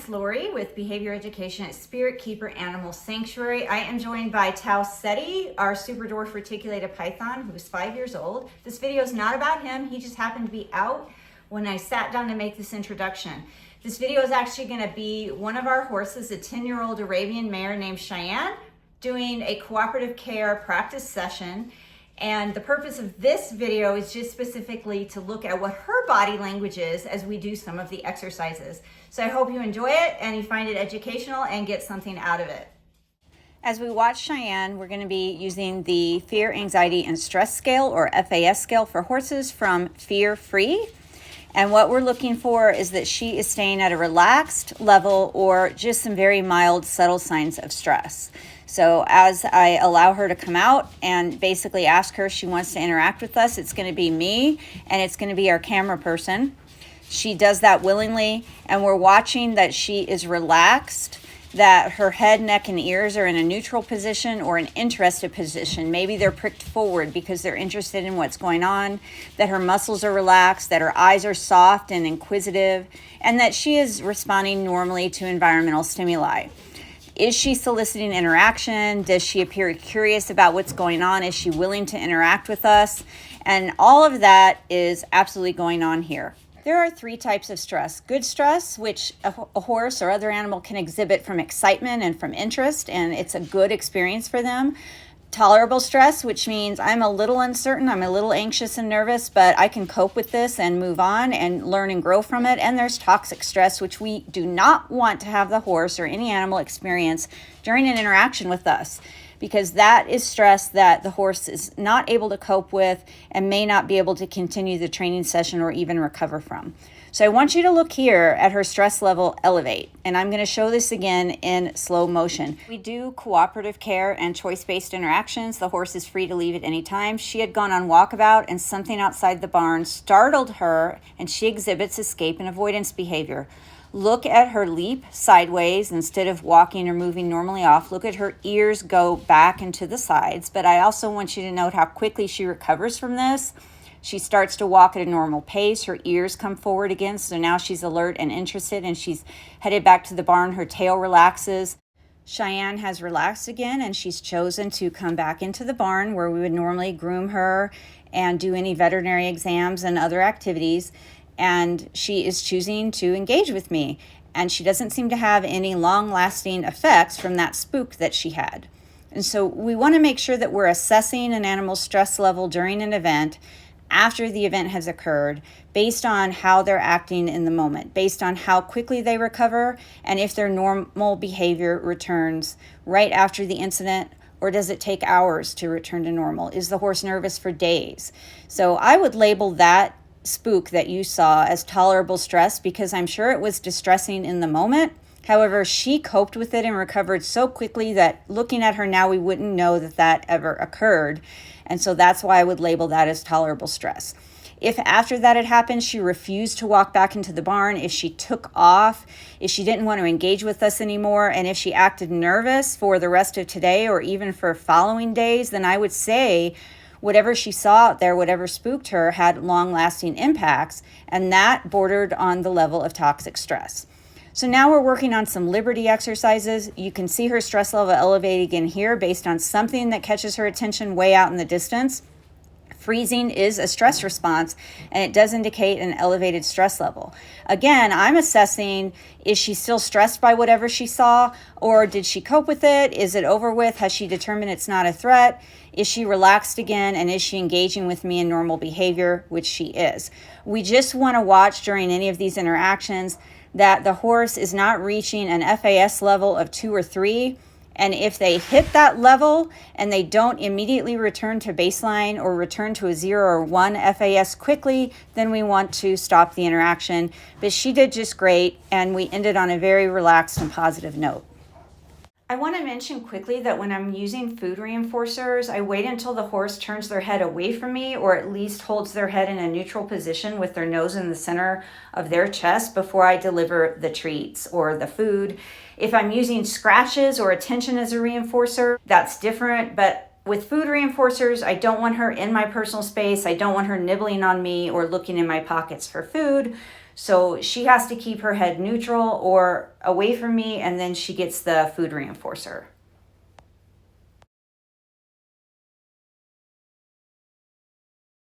it's Lori with Behavior Education at Spirit Keeper Animal Sanctuary. I am joined by Tau Seti, our super dwarf reticulated python, who is 5 years old. This video is not about him. He just happened to be out when I sat down to make this introduction. This video is actually going to be one of our horses, a 10-year-old Arabian mare named Shaiyanne, doing a cooperative care practice session. And the purpose of this video is just specifically to look at what her body language is as we do some of the exercises. So I hope you enjoy it and you find it educational and get something out of it. As we watch Shaiyanne, we're going to be using the Fear, Anxiety, and Stress Scale, or FAS scale for horses, from Fear Free. And what we're looking for is that she is staying at a relaxed level or just some very mild, subtle signs of stress. So as I allow her to come out and basically ask her if she wants to interact with us, it's going to be me and it's going to be our camera person. She does that willingly, and we're watching that she is relaxed, that her head, neck, and ears are in a neutral position or an interested position. Maybe they're pricked forward because they're interested in what's going on, that her muscles are relaxed, that her eyes are soft and inquisitive, and that she is responding normally to environmental stimuli. Is she soliciting interaction? Does she appear curious about what's going on? Is she willing to interact with us? And all of that is absolutely going on here. There are 3 types of stress. Good stress, which a horse or other animal can exhibit from excitement and from interest, and it's a good experience for them. Tolerable stress, which means I'm a little uncertain, I'm a little anxious and nervous, but I can cope with this and move on and learn and grow from it. And there's toxic stress, which we do not want to have the horse or any animal experience during an interaction with us, because that is stress that the horse is not able to cope with and may not be able to continue the training session or even recover from. So I want you to look here at her stress level elevate, and I'm going to show this again in slow motion. We do cooperative care and choice-based interactions. The horse is free to leave at any time. She had gone on walkabout and something outside the barn startled her, and she exhibits escape and avoidance behavior. Look at her leap sideways instead of walking or moving normally off. Look at her ears go back and to the sides. But I also want you to note how quickly she recovers from this. She starts to walk at a normal pace. Her ears come forward again, so now she's alert and interested, and she's headed back to the barn. Her tail relaxes. Shaiyanne has relaxed again, and she's chosen to come back into the barn where we would normally groom her and do any veterinary exams and other activities. And she is choosing to engage with me, and she doesn't seem to have any long-lasting effects from that spook that she had. And so we want to make sure that we're assessing an animal's stress level during an event after the event has occurred, based on how they're acting in the moment, based on how quickly they recover, and if their normal behavior returns right after the incident, or does it take hours to return to normal? Is the horse nervous for days? So I would label that spook that you saw as tolerable stress, because I'm sure it was distressing in the moment. However, she coped with it and recovered so quickly that looking at her now, we wouldn't know that that ever occurred. And so that's why I would label that as tolerable stress. If after that had happened, she refused to walk back into the barn, if she took off, if she didn't want to engage with us anymore, and if she acted nervous for the rest of today or even for following days, then I would say whatever she saw out there, whatever spooked her, had long-lasting impacts, and that bordered on the level of toxic stress. So now we're working on some liberty exercises. You can see her stress level elevate again here based on something that catches her attention way out in the distance. Freezing is a stress response, and it does indicate an elevated stress level. Again, I'm assessing, is she still stressed by whatever she saw, or did she cope with it? Is it over with? Has she determined it's not a threat? Is she relaxed again, and is she engaging with me in normal behavior, which she is? We just want to watch during any of these interactions that the horse is not reaching an FAS level of 2 or 3. And if they hit that level and they don't immediately return to baseline or return to a 0 or 1 FAS quickly, then we want to stop the interaction. But she did just great, and we ended on a very relaxed and positive note. I want to mention quickly that when I'm using food reinforcers, I wait until the horse turns their head away from me, or at least holds their head in a neutral position with their nose in the center of their chest before I deliver the treats or the food. If I'm using scratches or attention as a reinforcer, that's different, but with food reinforcers, I don't want her in my personal space. I don't want her nibbling on me or looking in my pockets for food. So she has to keep her head neutral or away from me, and then she gets the food reinforcer.